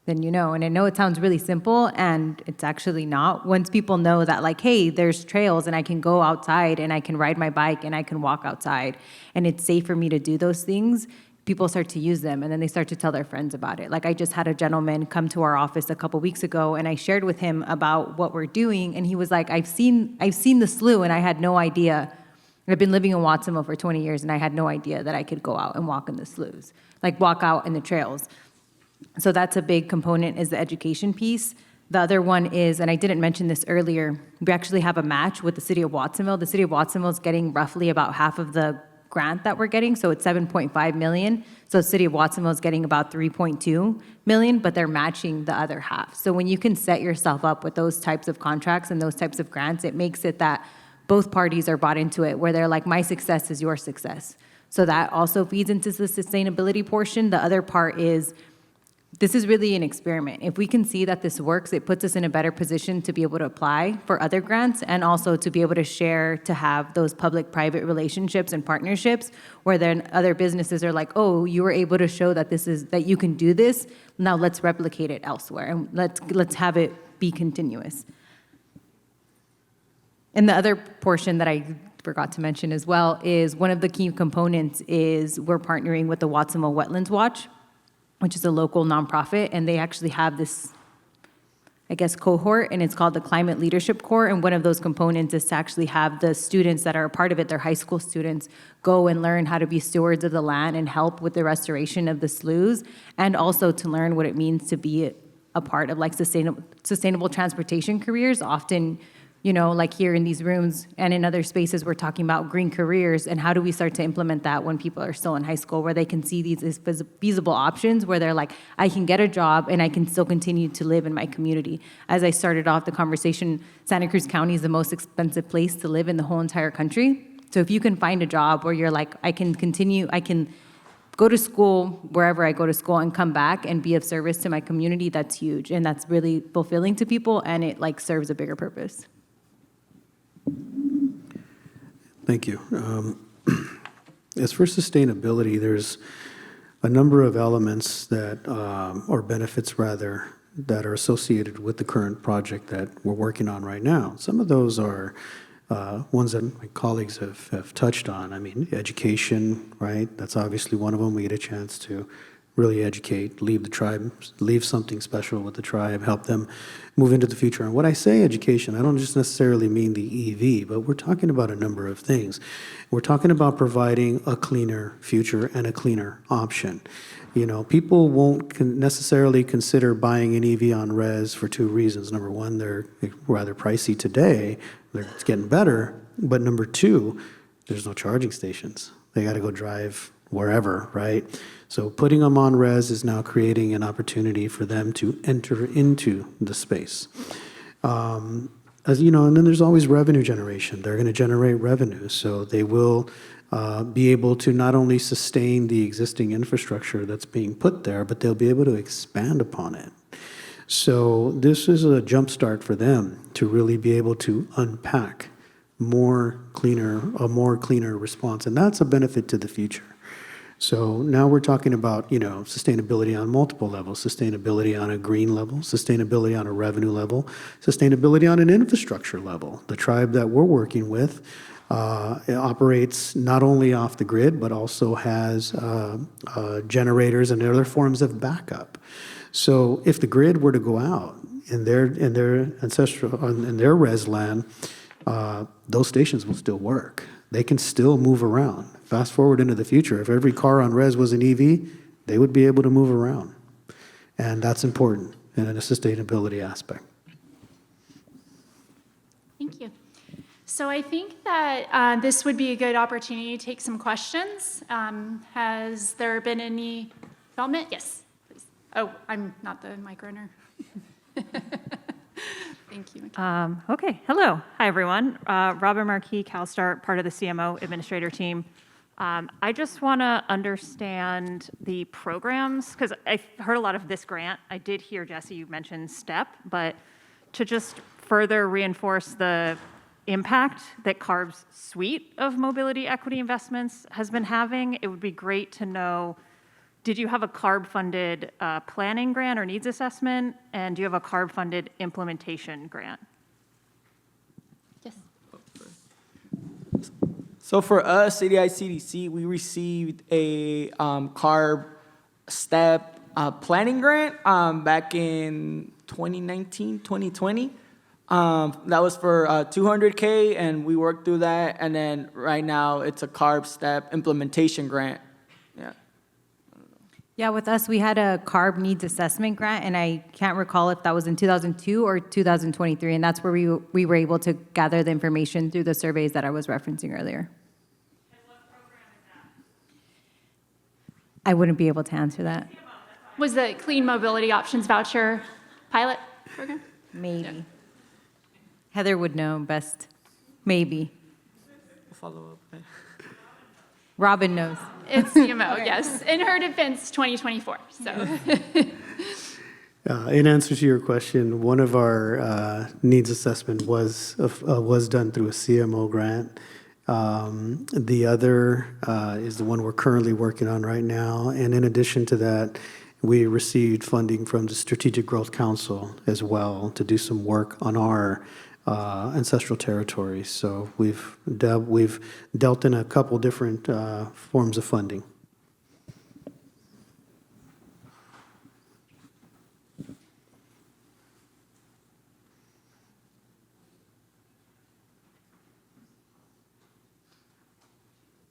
then you know. And I know it sounds really simple, and it's actually not. Once people know that, like, hey, there's trails, and I can go outside, and I can ride my bike, and I can walk outside, and it's safe for me to do those things, people start to use them, and then they start to tell their friends about it. Like, I just had a gentleman come to our office a couple weeks ago, and I shared with him about what we're doing, and he was like, I've seen the slough, and I had no idea. I've been living in Watsonville for 20 years, and I had no idea that I could go out and walk in the sloughs, like walk out in the trails. So that's a big component, is the education piece. The other one is, and I didn't mention this earlier, we actually have a match with the city of Watsonville. The city of Watsonville is getting roughly about half of the grant that we're getting, so it's 7.5 million. So the city of Watsonville is getting about 3.2 million, but they're matching the other half. So when you can set yourself up with those types of contracts and those types of grants, it makes it that both parties are bought into it, where they're like, my success is your success. So that also feeds into the sustainability portion. The other part is, this is really an experiment. If we can see that this works, it puts us in a better position to be able to apply for other grants, and also to be able to share, to have those public-private relationships and partnerships, where then other businesses are like, oh, you were able to show that that you can do this. Now let's replicate it elsewhere, and let's have it be continuous. And the other portion that I forgot to mention as well is, one of the key components is, we're partnering with the Watsonville Wetlands Watch, which is a local nonprofit, and they actually have this, I guess, cohort, and it's called the Climate Leadership Corps, and one of those components is to actually have the students that are a part of it, their high school students, go and learn how to be stewards of the land and help with the restoration of the sloughs, and also to learn what it means to be a part of, like, sustainable transportation careers. Often, you know, like here in these rooms and in other spaces, we're talking about green careers, and how do we start to implement that when people are still in high school, where they can see these as feasible options, where they're like, I can get a job and I can still continue to live in my community. As I started off the conversation, Santa Cruz County is the most expensive place to live in the whole entire country. So if you can find a job where you're like, I can go to school wherever I go to school and come back and be of service to my community, that's huge. And that's really fulfilling to people, and it, like, serves a bigger purpose. Thank you. As for sustainability, there's a number of elements that, or benefits rather, that are associated with the current project that we're working on right now. Some of those are ones that my colleagues have touched on. I mean, education, right? That's obviously one of them. We get a chance to really educate, leave the tribe, leave something special with the tribe, help them move into the future. And when I say education, I don't just necessarily mean the EV, but we're talking about a number of things. We're talking about providing a cleaner future and a cleaner option. You know, people won't necessarily consider buying an EV on res for two reasons. Number one, they're rather pricey today. It's getting better. But number two, there's no charging stations. They got to go drive wherever, right? So putting them on res is now creating an opportunity for them to enter into the space. As you know, and then there's always revenue generation. They're going to generate revenue, so they will be able to not only sustain the existing infrastructure that's being put there, but they'll be able to expand upon it. So this is a jumpstart for them to really be able to unpack a more cleaner response, and that's a benefit to the future. So now we're talking about, you know, sustainability on multiple levels: sustainability on a green level, sustainability on a revenue level, sustainability on an infrastructure level. The tribe that we're working with it operates not only off the grid, but also has generators and other forms of backup. So if the grid were to go out in their res land, those stations will still work. They can still move around. Fast forward into the future, if every car on res was an EV, they would be able to move around. And that's important in a sustainability aspect. Thank you. So I think that this would be a good opportunity to take some questions. Has there been any development? Yes, please. Oh, I'm not the mic runner. Thank you. Okay, hello. Hi, everyone. Robin Marquis, CalSTART, part of the CMO administrator team. I just want to understand the programs, because I heard a lot of this grant. I did hear, Jesse, you mentioned STEP, but to just further reinforce the impact that CARB's suite of mobility equity investments has been having, it would be great to know, did you have a CARB-funded planning grant or needs assessment? And do you have a CARB-funded implementation grant? Yes. So for us, CDI CDC, we received a CARB STEP planning grant back in 2019, 2020. That was for $200K, and we worked through that. And then right now, it's a CARB STEP implementation grant. Yeah. Yeah, with us, we had a CARB needs assessment grant, and I can't recall if that was in 2002 or 2023, and that's where we were able to gather the information through the surveys that I was referencing earlier. And what program is that? I wouldn't be able to answer that. Was the Clean Mobility Options Voucher pilot program? Maybe. Heather would know best. Maybe. We'll follow up. Robin knows. It's CMO, yes. In her defense, 2024, so. In answer to your question, one of our needs assessment was done through a CMO grant. The other is the one we're currently working on right now. And in addition to that, we received funding from the Strategic Growth Council as well to do some work on our ancestral territories. So we've dealt in a couple different forms of funding.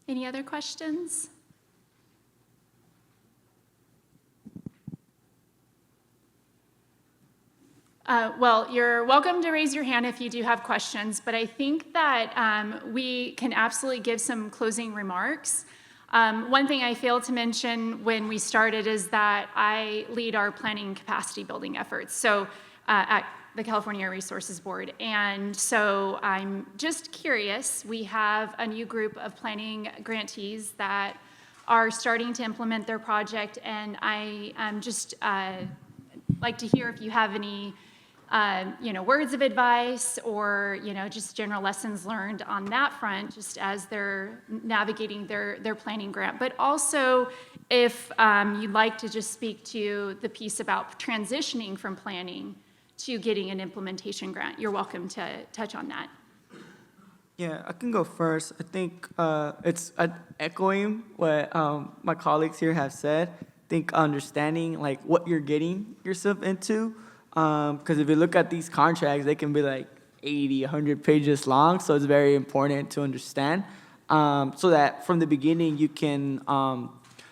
Any other questions? Well, you're welcome to raise your hand if you do have questions, but I think that we can absolutely give some closing remarks. One thing I failed to mention when we started is that I lead our planning capacity building efforts, so at the California Air Resources Board. And so I'm just curious, we have a new group of planning grantees that are starting to implement their project, and I just like to hear if you have any words of advice or, just general lessons learned on that front, just as they're navigating their planning grant. But also, if you'd like to just speak to the piece about transitioning from planning to getting an implementation grant, you're welcome to touch on that. Yeah, I can go first. I think it's echoing what my colleagues here have said. I think understanding like what you're getting yourself into. Because if you look at these contracts, they can be like 80, 100 pages long. So it's very important to understand so that from the beginning you can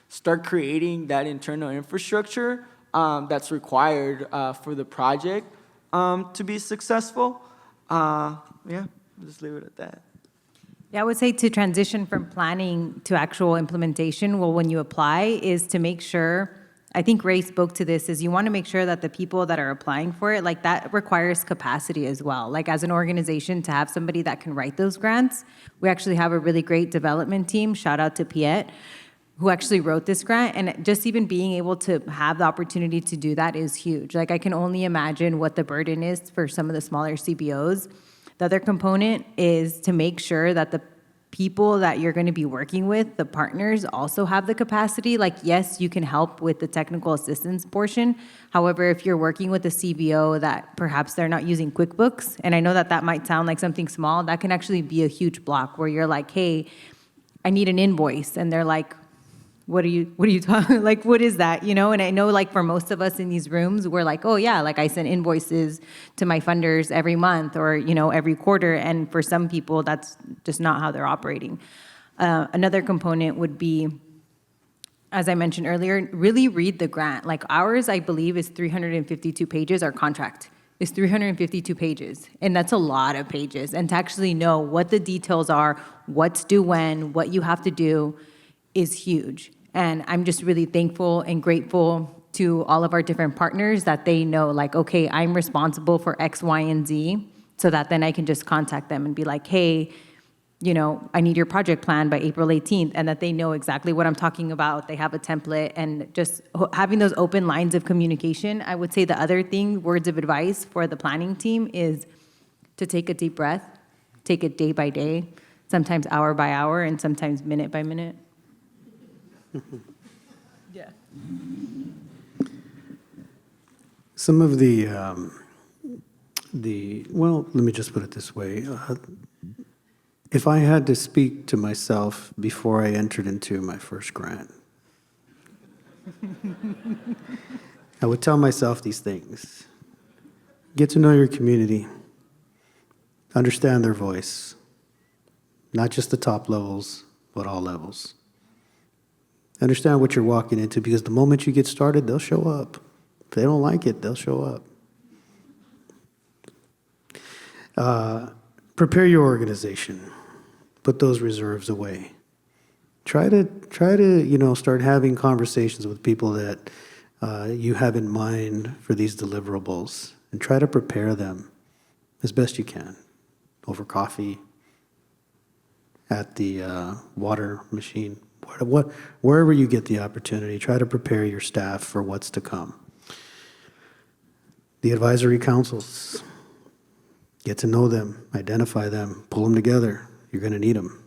start creating that internal infrastructure that's required for the project to be successful. Yeah, I'll just leave it at that. Yeah, I would say to transition from planning to actual implementation, well, when you apply is to make sure, I think Ray spoke to this, is you want to make sure that the people that are applying for it, like that requires capacity as well. Like as an organization to have somebody that can write those grants. We actually have a really great development team, shout out to Piet, who actually wrote this grant. And just even being able to have the opportunity to do that is huge. Like I can only imagine what the burden is for some of the smaller CBOs. The other component is to make sure that the people that you're going to be working with, the partners, also have the capacity. Like, yes, you can help with the technical assistance portion. However, if you're working with a CBO that perhaps they're not using QuickBooks, and I know that that might sound like something small, that can actually be a huge block where you're like, hey, I need an invoice. And they're like, what are you talking, like, what is that, And I know, like, for most of us in these rooms, we're like, oh, yeah, like, I send invoices to my funders every month or, every quarter, and for some people, that's just not how they're operating. Another component would be, as I mentioned earlier, really read the grant. Like, ours, I believe, is 352 pages. Our contract is 352 pages, and that's a lot of pages. And to actually know what the details are, what's due when, what you have to do, is huge. And I'm just really thankful and grateful to all of our different partners that they know, like, okay, I'm responsible for X, Y, and Z, so that then I can just contact them and be like, hey, I need your project plan by April 18th, and that they know exactly what I'm talking about. They have a template, and just having those open lines of communication. I would say the other thing, words of advice for the planning team, is to take a deep breath, take it day by day, sometimes hour by hour, and sometimes minute by minute. Yeah. Some of well, let me just put it this way. If I had to speak to myself before I entered into my first grant, I would tell myself these things. Get to know your community. Understand their voice. Not just the top levels, but all levels. Understand what you're walking into, because the moment you get started, they'll show up. If they don't like it, they'll show up. Prepare your organization. Put those reserves away. Try to start having conversations with people that you have in mind for these deliverables, and try to prepare them as best you can, over coffee, at the water machine, wherever you get the opportunity. Try to prepare your staff for what's to come. The advisory councils, get to know them, identify them, pull them together. You're going to need them,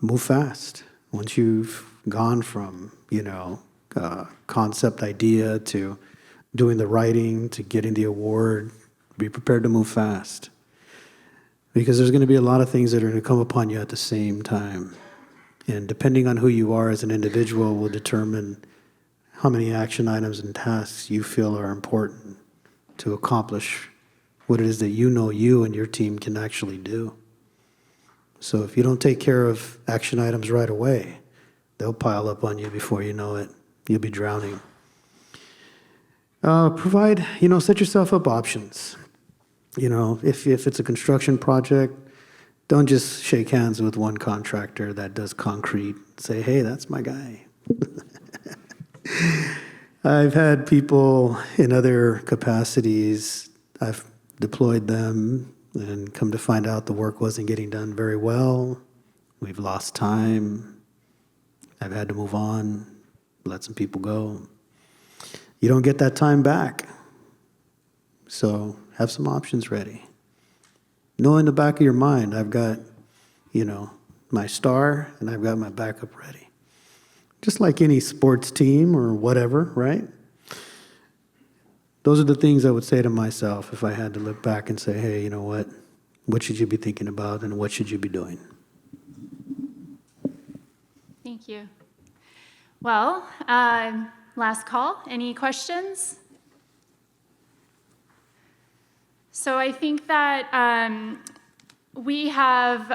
move fast. Once you've gone from, concept idea to doing the writing to getting the award, be prepared to move fast. Because there's going to be a lot of things that are going to come upon you at the same time. And depending on who you are as an individual will determine how many action items and tasks you feel are important to accomplish what it is that you and your team can actually do. So if you don't take care of action items right away, they'll pile up on you before you know it. You'll be drowning. Set yourself up options. If it's a construction project, don't just shake hands with one contractor that does concrete. Say, hey, that's my guy. I've had people in other capacities, I've deployed them and come to find out the work wasn't getting done very well. We've lost time. I've had to move on, let some people go. You don't get that time back. So have some options ready. Know in the back of your mind, I've got, my star and I've got my backup ready. Just like any sports team or whatever, right? Those are the things I would say to myself if I had to look back and say, hey, you know what? What should you be thinking about and what should you be doing? Thank you. Well, last call. Any questions? So I think that we have,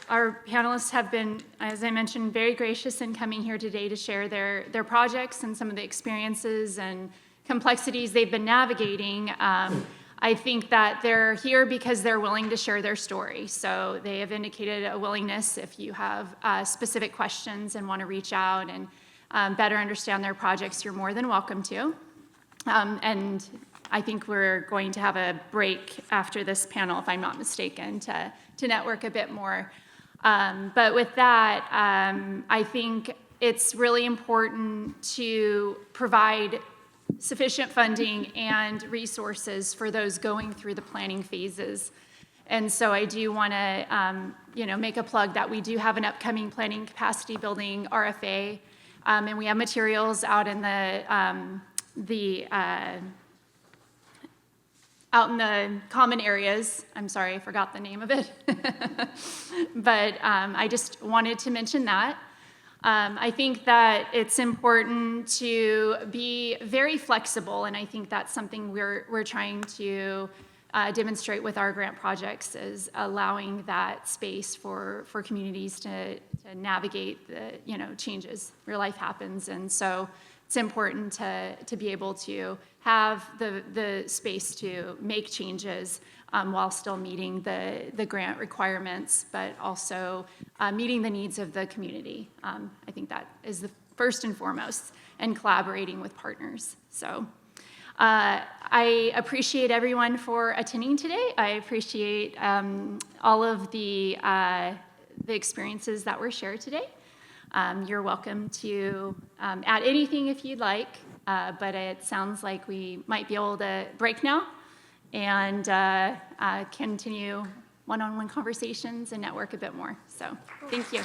our panelists have been, as I mentioned, very gracious in coming here today to share their projects and some of the experiences and complexities they've been navigating. I think that they're here because they're willing to share their story. So they have indicated a willingness. If you have specific questions and want to reach out and better understand their projects, you're more than welcome to. And I think we're going to have a break after this panel, if I'm not mistaken, to network a bit more. But with that, I think it's really important to provide sufficient funding and resources for those going through the planning phases. And so I do want to, make a plug that we do have an upcoming planning capacity building RFA, and we have materials out in out in the common areas. I'm sorry, I forgot the name of it. But I just wanted to mention that. I think that it's important to be very flexible, and I think that's something we're trying to demonstrate with our grant projects, is allowing that space for communities to navigate the changes. Real life happens, and so it's important to be able to have the space to make changes while still meeting the grant requirements, but also meeting the needs of the community. I think that is the first and foremost, and collaborating with partners. So I appreciate everyone for attending today. I appreciate all of the experiences that were shared today. You're welcome to add anything if you'd like, but it sounds like we might be able to break now. and continue one-on-one conversations and network a bit more. So thank you.